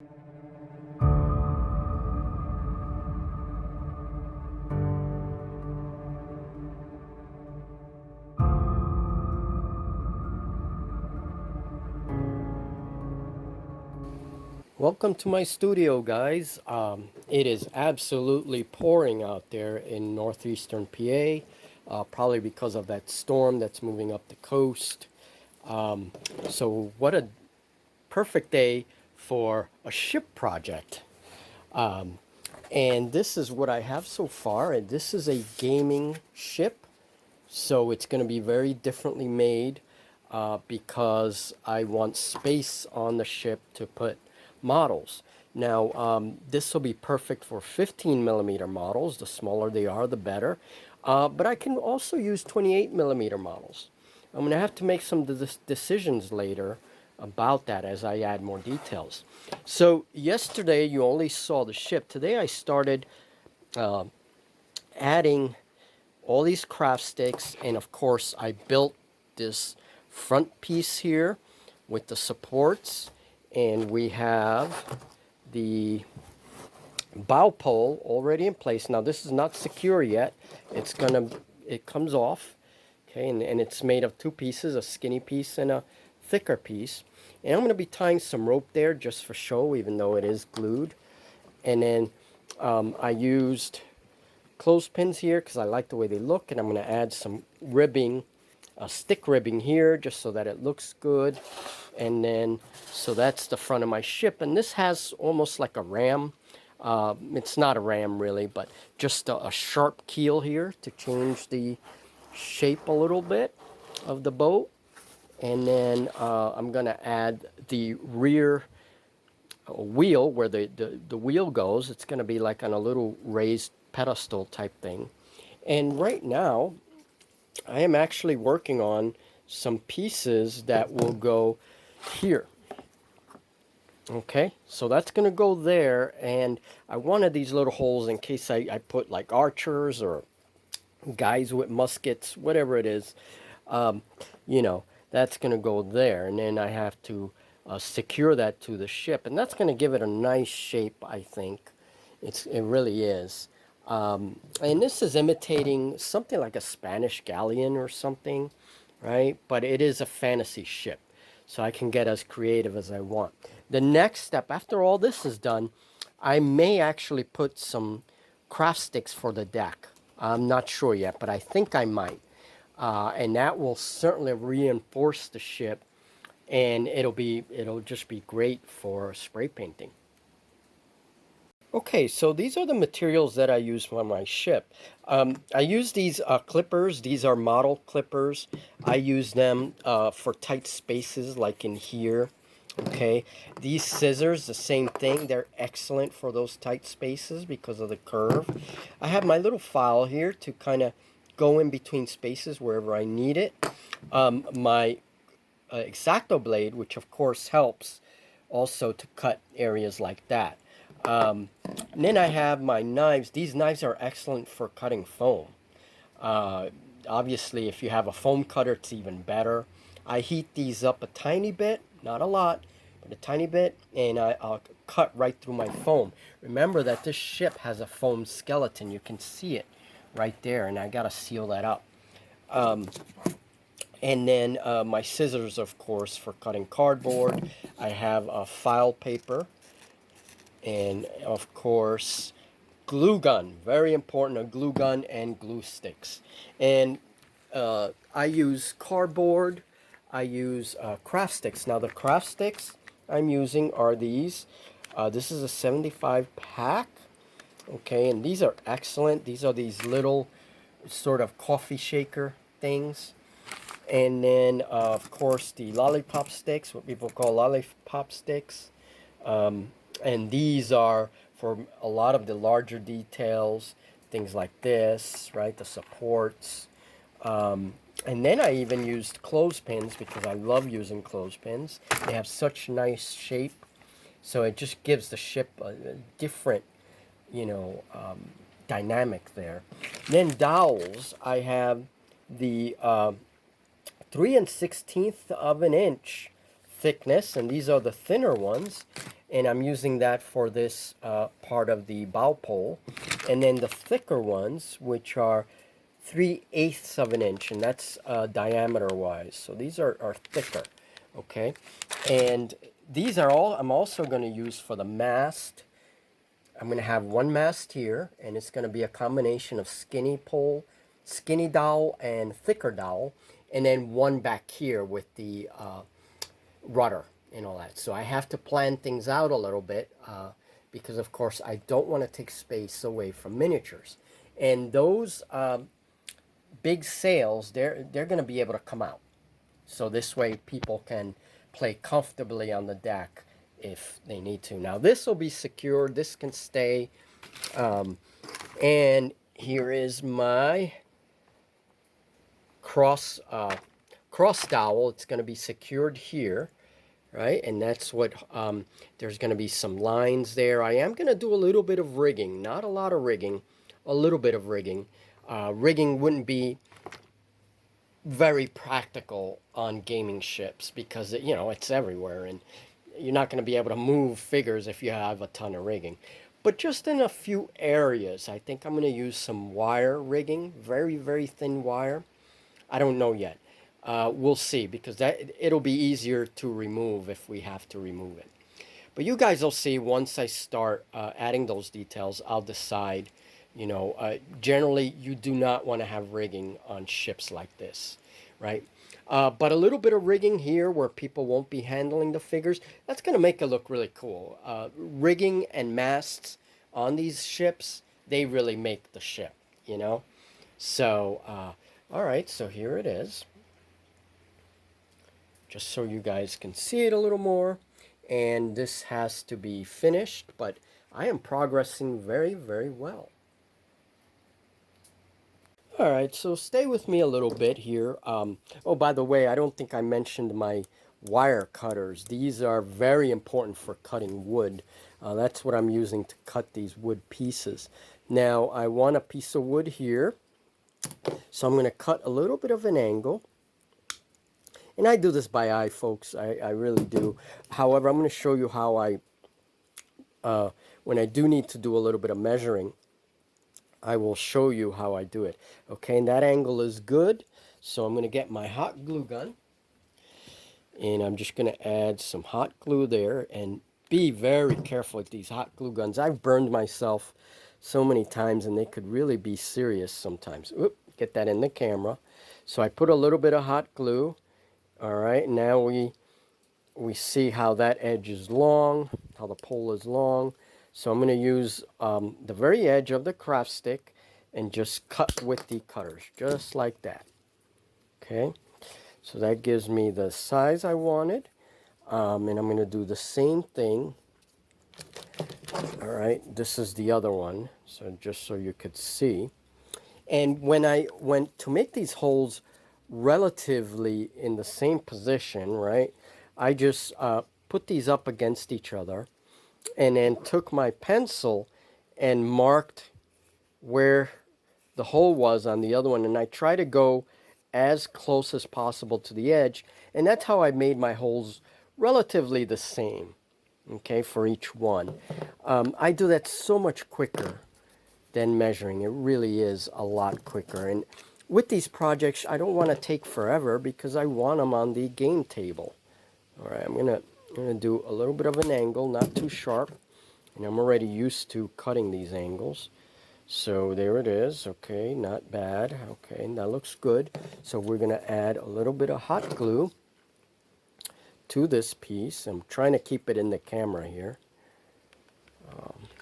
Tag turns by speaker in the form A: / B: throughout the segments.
A: Welcome to my studio, guys. It is absolutely pouring out there in northeastern PA, probably because of that storm that's moving up the coast. So, what a perfect day for a ship project. And this is what I have so far. And this is a gaming ship, so it's going to be very differently made because I want space on the ship to put models. Now, this will be perfect for 15 millimeter models. The smaller they are, the better. But I can also use 28 millimeter models. I'm going to have to make some decisions later about that as I add more details. So yesterday you only saw the ship. Today I started adding all these craft sticks, and of course I built this front piece here with the supports, and we have the bow pole already in place. Now this is not secure yet. It comes off, okay, and it's made of two pieces, a skinny piece and a thicker piece. And I'm going to be tying some rope there just for show, even though it is glued. And then I used clothespins here because I like the way they look, and I'm going to add some ribbing, stick ribbing here just so that it looks good. And then, so that's the front of my ship, and this has almost like a ram. It's not a ram really, but just a sharp keel here to change the shape a little bit of the boat. And then I'm going to add the rear wheel where the wheel goes. It's going to be like on a little raised pedestal type thing. And right now I am actually working on some pieces that will go here. Okay, so that's going to go there, and I wanted these little holes in case I put like archers or guys with muskets, whatever it is. You know, that's going to go there, and then I have to secure that to the ship, and that's going to give it a nice shape, I think. It really is. And this is imitating something like a Spanish galleon or something, right? But it is a fantasy ship, so I can get as creative as I want. The next step, after all this is done, I may actually put some craft sticks for the deck. I'm not sure yet, but I think I might. And that will certainly reinforce the ship, and it'll just be great for spray painting. Okay, so these are the materials that I use for my ship. I use these clippers. These are model clippers. I use them for tight spaces like in here. Okay, these scissors, the same thing. They're excellent for those tight spaces because of the curve. I have my little file here to kind of go in between spaces wherever I need it. My X-Acto blade, which of course helps also to cut areas like that. And then I have my knives. These knives are excellent for cutting foam. Obviously, if you have a foam cutter, it's even better. I heat these up a tiny bit, not a lot, but a tiny bit, and I'll cut right through my foam. Remember that this ship has a foam skeleton. You can see it right there, and I gotta seal that up. And then my scissors, of course, for cutting cardboard. I have a file paper, and of course glue gun, very important, a glue gun and glue sticks. And I use cardboard, I use craft sticks. Now the craft sticks I'm using are these. This is a 75 pack, okay, and these are excellent. These are these little sort of coffee shaker things. And then of course the lollipop sticks, what people call lollipop sticks. And these are for a lot of the larger details, things like this, right? The supports. And then I even used clothespins because I love using clothespins. They have such nice shape. So it just gives the ship a different, you know, dynamic there. Then dowels, I have the 3 1/16 of an inch thickness, and these are the thinner ones. and I'm using that for this part of the bow pole. And then the thicker ones, which are 3/8 of an inch, and that's diameter wise. So these are thicker, okay? And these are all I'm also going to use for the mast. I'm going to have one mast here, and it's going to be a combination of skinny dowel and thicker dowel, and then one back here with the rudder and all that. So I have to plan things out a little bit because, of course, I don't want to take space away from miniatures. And those big sails, they're going to be able to come out. So this way people can play comfortably on the deck if they need to. Now this will be secured. This can stay. And here is my cross dowel. It's going to be secured here, right? And that's what there's going to be some lines there. I am going to do a little bit of rigging, not a lot of rigging, a little bit of rigging. Rigging wouldn't be very practical on gaming ships because it's everywhere, and you're not going to be able to move figures if you have a ton of rigging. But just in a few areas, I think I'm going to use some wire rigging, very, very thin wire. I don't know yet. We'll see, because it'll be easier to remove if we have to remove it. But you guys will see once I start adding those details. I'll decide. Generally, you do not want to have rigging on ships like this, right? But a little bit of rigging here where people won't be handling the figures, that's going to make it look really cool. Rigging and masts on these ships, they really make the ship, So, all right, so here it is. Just so you guys can see it a little more. And this has to be finished, but I am progressing very, very well. All right, so stay with me a little bit here. Oh, by the way, I don't think I mentioned my wire cutters. These are very important for cutting wood. That's what I'm using to cut these wood pieces. Now, I want a piece of wood here, so I'm going to cut a little bit of an angle. And I do this by eye, folks. I really do. However, I'm going to show you how when I do need to do a little bit of measuring, I will show you how I do it. Okay, and that angle is good. So I'm going to get my hot glue gun. And I'm just going to add some hot glue there. And be very careful with these hot glue guns. I've burned myself so many times, and they could really be serious sometimes. Oop, get that in the camera. So I put a little bit of hot glue. All right, now we see how that edge is long, how the pole is long. So I'm going to use the very edge of the craft stick and just cut with the cutters, just like that. Okay, so that gives me the size I wanted. And I'm going to do the same thing. All right, this is the other one, so just so you could see. And when I went to make these holes relatively in the same position, right, I just put these up against each other and then took my pencil and marked where the hole was on the other one, and I try to go as close as possible to the edge, and that's how I made my holes relatively the same, okay, for each one. I do that so much quicker than measuring. It really is a lot quicker. And with these projects, I don't want to take forever because I want them on the game table. All right, I'm gonna do a little bit of an angle, not too sharp, and I'm already used to cutting these angles. So there it is. Okay, not bad. Okay, that looks good. So we're gonna add a little bit of hot glue to this piece. I'm trying to keep it in the camera here.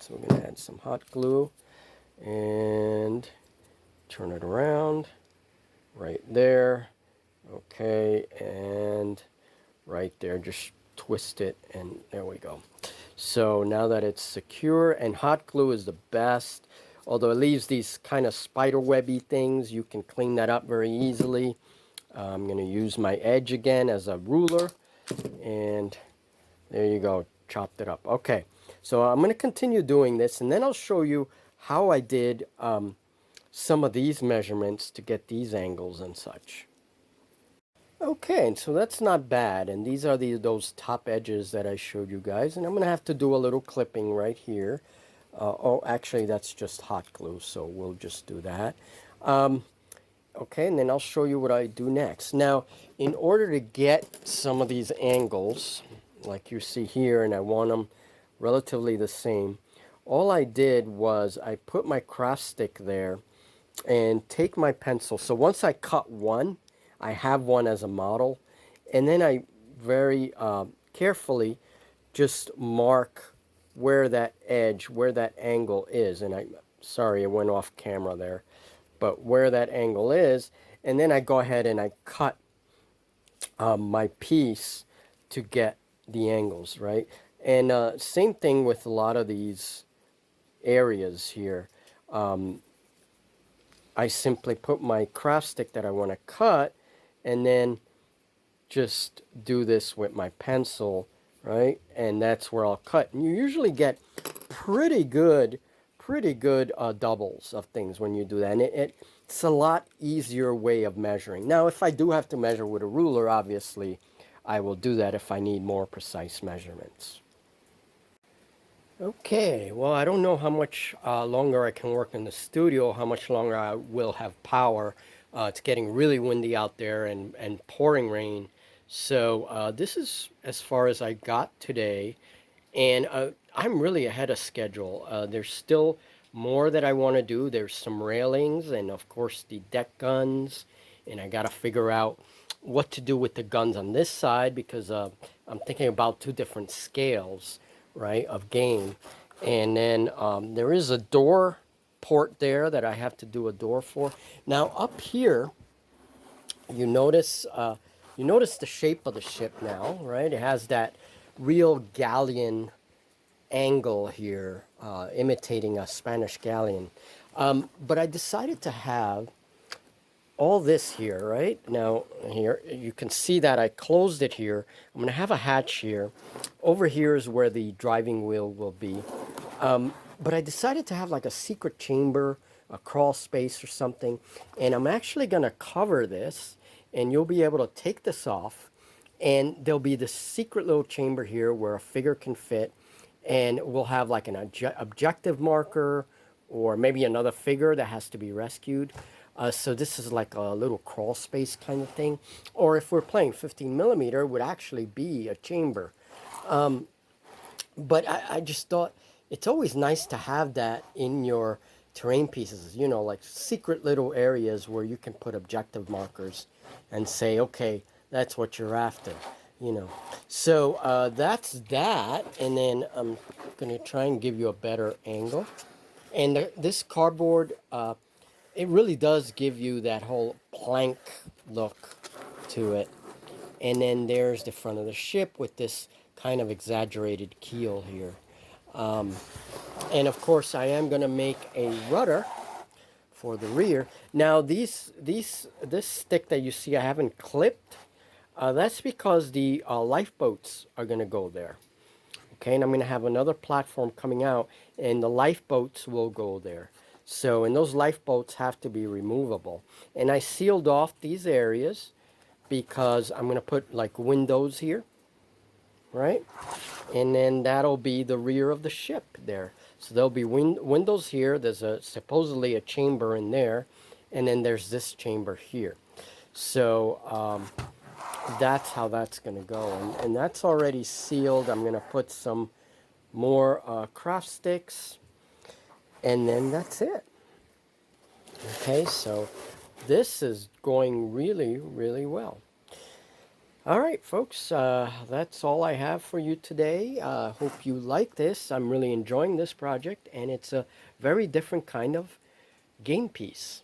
A: So we're gonna add some hot glue and turn it around right there. Okay, and right there, just twist it, and there we go. So now that it's secure, and hot glue is the best, although it leaves these kind of spider webby things, you can clean that up very easily. I'm going to use my edge again as a ruler, and there you go, chopped it up. Okay, so I'm going to continue doing this, and then I'll show you how I did some of these measurements to get these angles and such. Okay, and so that's not bad. And these are those top edges that I showed you guys. And I'm going to have to do a little clipping right here. Oh, actually, that's just hot glue, so we'll just do that. Okay, and then I'll show you what I do next. Now, in order to get some of these angles, like you see here, and I want them relatively the same, all I did was I put my craft stick there and take my pencil. So once I cut one, I have one as a model, and then I very carefully just mark where that edge, where that angle is. And sorry, I went off camera there, but where that angle is, and then I go ahead and I cut my piece to get the angles, right? And same thing with a lot of these areas here. I simply put my craft stick that I want to cut and then just do this with my pencil, right? And that's where I'll cut. And you usually get pretty good doubles of things when you do that. And it's a lot easier way of measuring. Now, if I do have to measure with a ruler, obviously, I will do that if I need more precise measurements. Okay, well, I don't know how much longer I can work in the studio, how much longer I will have power. It's getting really windy out there and pouring rain. So this is as far as I got today. And I'm really ahead of schedule. There's still more that I want to do. There's some railings and, of course, the deck guns. And I got to figure out what to do with the guns on this side because I'm thinking about two different scales, right, of game. And then there is a door port there that I have to do a door for. Now up here, you notice the shape of the ship now, right? It has that real galleon angle here, imitating a Spanish galleon. But I decided to have all this here, right? Now, here, you can see that I closed it here. I'm going to have a hatch here. Over here is where the driving wheel will be. But I decided to have like a secret chamber, a crawl space or something. And I'm actually going to cover this, and you'll be able to take this off. And there'll be this secret little chamber here where a figure can fit. And we'll have like an objective marker or maybe another figure that has to be rescued. So this is like a little crawl space kind of thing. Or if we're playing 15 millimeter, it would actually be a chamber. But I just thought it's always nice to have that in your terrain pieces, you know, like secret little areas where you can put objective markers and say, okay, that's what you're after, you know. So that's that. And then I'm going to try and give you a better angle. And this cardboard, it really does give you that whole plank look to it. And then there's the front of the ship with this kind of exaggerated keel here. And of course, I am going to make a rudder for the rear. Now, this stick that you see I haven't clipped, that's because the lifeboats are going to go there. Okay, and I'm going to have another platform coming out, and the lifeboats will go there. So, and those lifeboats have to be removable. And I sealed off these areas because I'm going to put like windows here, right? And then that'll be the rear of the ship there. So there'll be windows here. There's supposedly a chamber in there, and then there's this chamber here. So that's how that's going to go. And that's already sealed. I'm going to put some more craft sticks, and then that's it. Okay, so this is going really, really well. All right, folks, that's all I have for you today. Hope you like this. I'm really enjoying this project, and it's a very different kind of game piece.